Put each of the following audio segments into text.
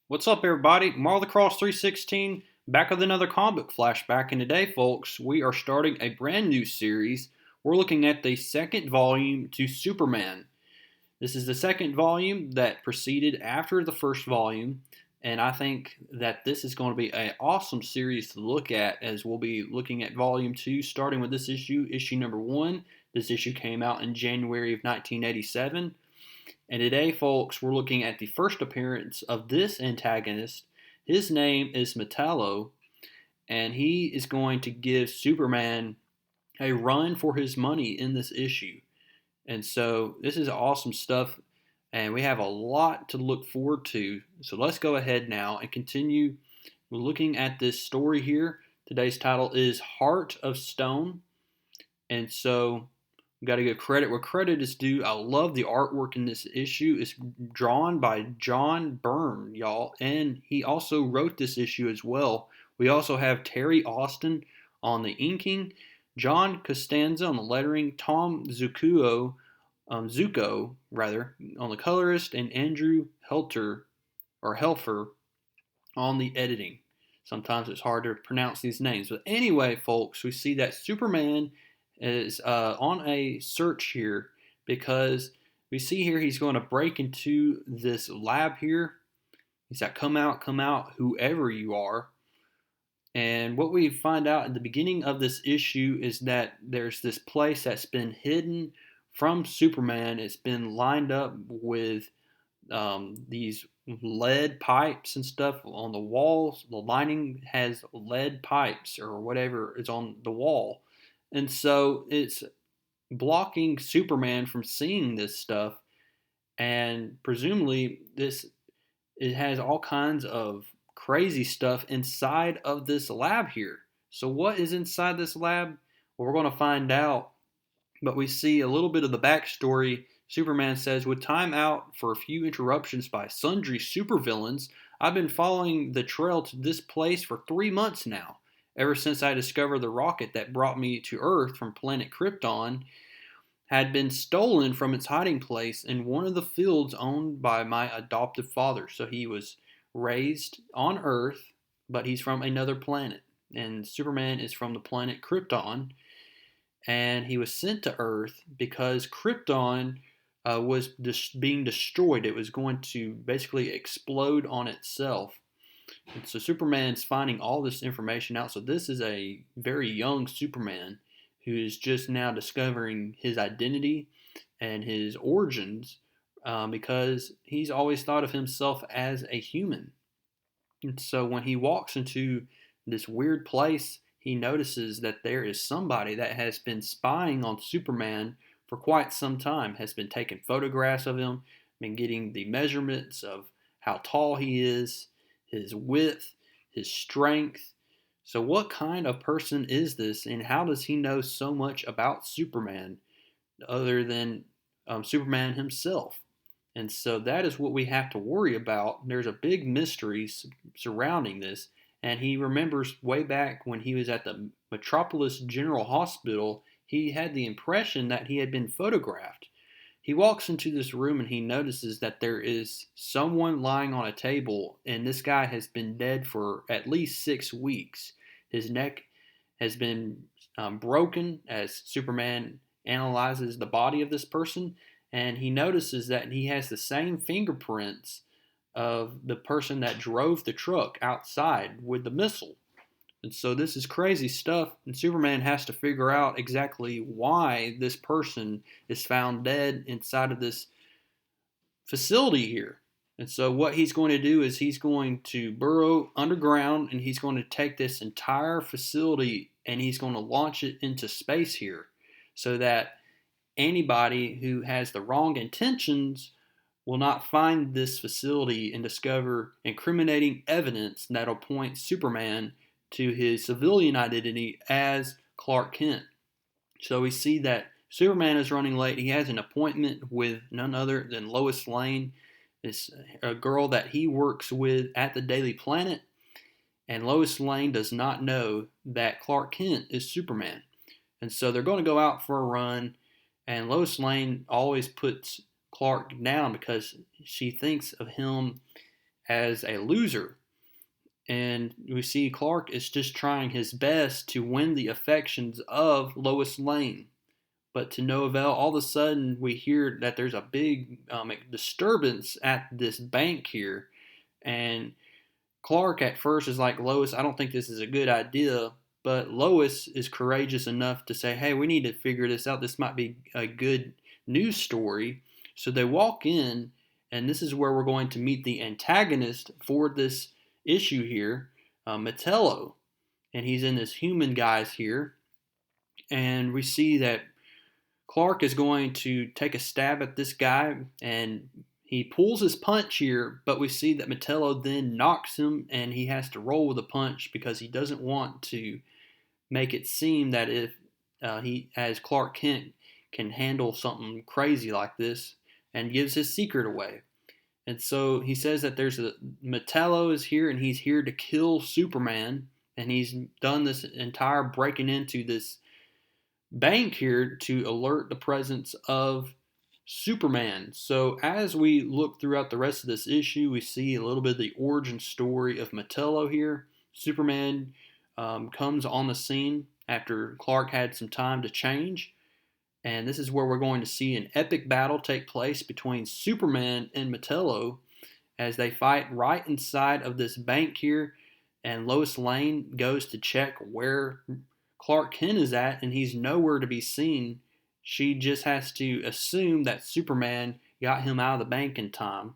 What's up, everybody? Marvel the Cross 316 back with another comic book flashback. And today, folks, we are starting a brand new series. We're looking at the second volume to Superman. This is the second volume that proceeded after the first volume, and I think that this is going to be an awesome series to look at as we'll be looking at volume 2 starting with this issue, issue number 1. This issue came out in January of 1987. And today, folks, we're looking at the first appearance of this antagonist. His name is Metallo, and he is going to give Superman a run for his money in this issue. And so this is awesome stuff, and we have a lot to look forward to. So let's go ahead now and continue looking at this story here. Today's title is Heart of Stone. And so we've got to give credit where credit is due. I love the artwork in this issue. It's drawn by John Byrne, y'all, and he also wrote this issue as well. We also have Terry Austin on the inking, John Costanza on the lettering, Tom Zucco on the colorist, and Andrew Helfer on the editing. Sometimes it's hard to pronounce these names. But anyway, folks, we see that Superman is on a search here because we see here he's going to break into this lab here. He's like, come out, whoever you are. And what we find out at the beginning of this issue is that there's this place that's been hidden from Superman. It's been lined up with these lead pipes and stuff on the walls. The lining has lead pipes or whatever is on the wall. And so it's blocking Superman from seeing this stuff. And presumably it has all kinds of crazy stuff inside of this lab here. So what is inside this lab? Well, we're going to find out. But we see a little bit of the backstory. Superman says, with time out for a few interruptions by sundry supervillains, I've been following the trail to this place for 3 months now. Ever since I discovered the rocket that brought me to Earth from planet Krypton had been stolen from its hiding place in one of the fields owned by my adoptive father. So he was raised on Earth, but he's from another planet. And Superman is from the planet Krypton. And he was sent to Earth because Krypton was being destroyed. It was going to basically explode on itself. And so Superman's finding all this information out. So this is a very young Superman who is just now discovering his identity and his origins because he's always thought of himself as a human. And so when he walks into this weird place, he notices that there is somebody that has been spying on Superman for quite some time, has been taking photographs of him, been getting the measurements of how tall he is, his width, his strength. So what kind of person is this, and how does he know so much about Superman other than Superman himself? And so that is what we have to worry about. There's a big mystery surrounding this, and he remembers way back when he was at the Metropolis General Hospital, he had the impression that he had been photographed. He walks into this room and he notices that there is someone lying on a table, and this guy has been dead for at least 6 weeks. His neck has been broken as Superman analyzes the body of this person, and he notices that he has the same fingerprints of the person that drove the truck outside with the missile. And so this is crazy stuff, and Superman has to figure out exactly why this person is found dead inside of this facility here. And so what he's going to do is he's going to burrow underground, and he's going to take this entire facility and he's going to launch it into space here so that anybody who has the wrong intentions will not find this facility and discover incriminating evidence that'll point Superman to his civilian identity as Clark Kent. So we see that Superman is running late. He has an appointment with none other than Lois Lane, this a girl that he works with at the Daily Planet. And Lois Lane does not know that Clark Kent is Superman. And so they're going to go out for a run, and Lois Lane always puts Clark down because she thinks of him as a loser. And we see Clark is just trying his best to win the affections of Lois Lane. But to no avail, all of a sudden we hear that there's a big disturbance at this bank here. And Clark at first is like, Lois, I don't think this is a good idea. But Lois is courageous enough to say, hey, we need to figure this out. This might be a good news story. So they walk in, and this is where we're going to meet the antagonist for this issue here, Metallo. And he's in this human guise here. And we see that Clark is going to take a stab at this guy, and he pulls his punch here, but we see that Metallo then knocks him, and he has to roll with a punch because he doesn't want to make it seem that if he, as Clark Kent, can handle something crazy like this, and gives his secret away. And so he says that Metallo is here, and he's here to kill Superman, and he's done this entire breaking into this bank here to alert the presence of Superman. So as we look throughout the rest of this issue, we see a little bit of the origin story of Metallo here. Superman comes on the scene after Clark had some time to change. And this is where we're going to see an epic battle take place between Superman and Metallo as they fight right inside of this bank here. And Lois Lane goes to check where Clark Kent is at, and he's nowhere to be seen. She just has to assume that Superman got him out of the bank in time.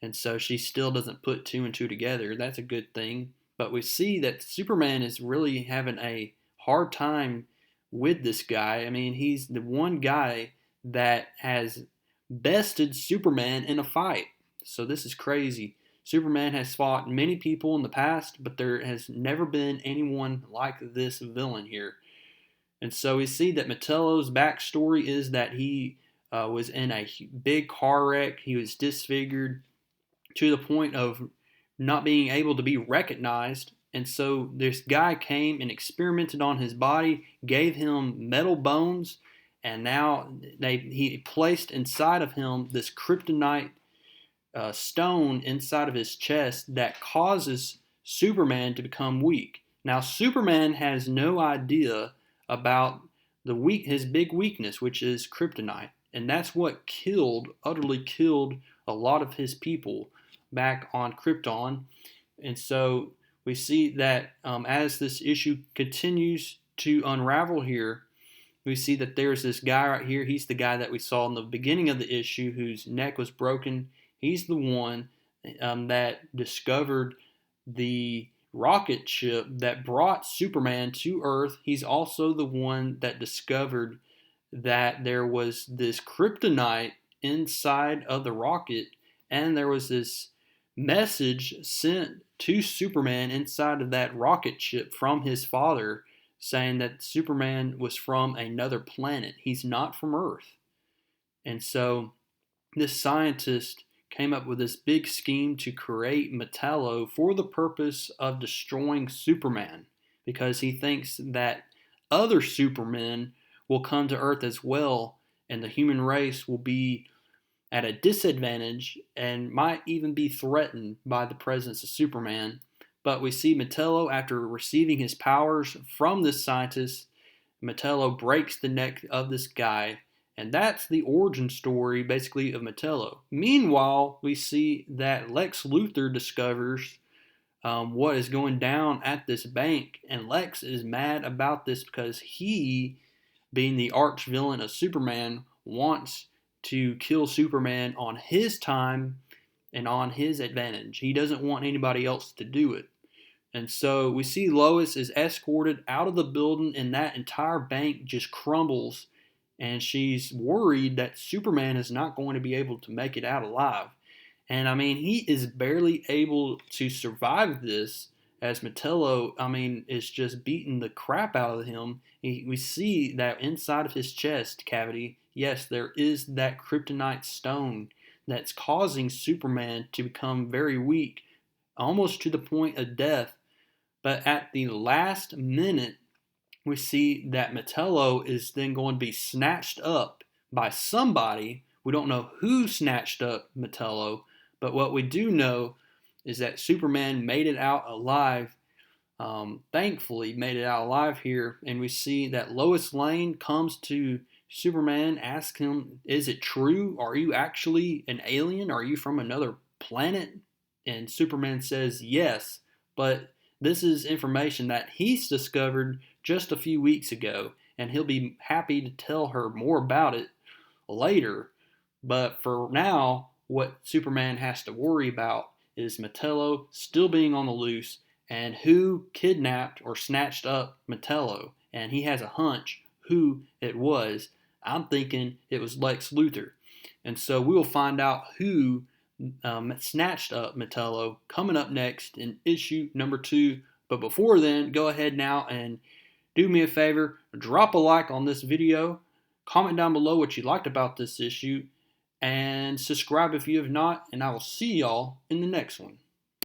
And so she still doesn't put two and two together. That's a good thing. But we see that Superman is really having a hard time with this guy. I mean, he's the one guy that has bested Superman in a fight. So this is crazy. Superman has fought many people in the past, but there has never been anyone like this villain here. And so we see that Metallo's backstory is that he was in a big car wreck. He was disfigured to the point of not being able to be recognized. And so this guy came and experimented on his body, gave him metal bones, and now he placed inside of him this kryptonite stone inside of his chest that causes Superman to become weak. Now, Superman has no idea about his big weakness, which is kryptonite, and that's what utterly killed a lot of his people back on Krypton. And so we see that as this issue continues to unravel here, we see that there's this guy right here. He's the guy that we saw in the beginning of the issue whose neck was broken. He's the one that discovered the rocket ship that brought Superman to Earth. He's also the one that discovered that there was this kryptonite inside of the rocket, and there was this message sent to Superman inside of that rocket ship from his father saying that Superman was from another planet. He's not from Earth. And so this scientist came up with this big scheme to create Metallo for the purpose of destroying Superman, because he thinks that other Supermen will come to Earth as well, and the human race will be at a disadvantage and might even be threatened by the presence of Superman. But we see Metallo, after receiving his powers from this scientist, Metallo breaks the neck of this guy. And that's the origin story, basically, of Metallo. Meanwhile, we see that Lex Luthor discovers what is going down at this bank. And Lex is mad about this because he, being the arch villain of Superman, wants to kill Superman on his time and on his advantage. He doesn't want anybody else to do it. And so we see Lois is escorted out of the building, and that entire bank just crumbles. And she's worried that Superman is not going to be able to make it out alive. And I mean, he is barely able to survive this, as Metallo, is just beating the crap out of him. We see that inside of his chest cavity, yes, there is that kryptonite stone that's causing Superman to become very weak, almost to the point of death. But at the last minute, we see that Metallo is then going to be snatched up by somebody. We don't know who snatched up Metallo, but what we do know is that Superman made it out alive. Thankfully, made it out alive here, and we see that Lois Lane comes to Superman, asks him, "Is it true? Are you actually an alien? Are you from another planet?" And Superman says, "Yes, but this is information that he's discovered just a few weeks ago, and he'll be happy to tell her more about it later. But for now, what Superman has to worry about is Metallo still being on the loose and who kidnapped or snatched up Metallo. And he has a hunch who it was. I'm thinking it was Lex Luthor. And so we'll find out who snatched up Metallo coming up next in issue number 2. But before then, go ahead now and do me a favor, drop a like on this video, comment down below what you liked about this issue, and subscribe if you have not, and I will see y'all in the next one.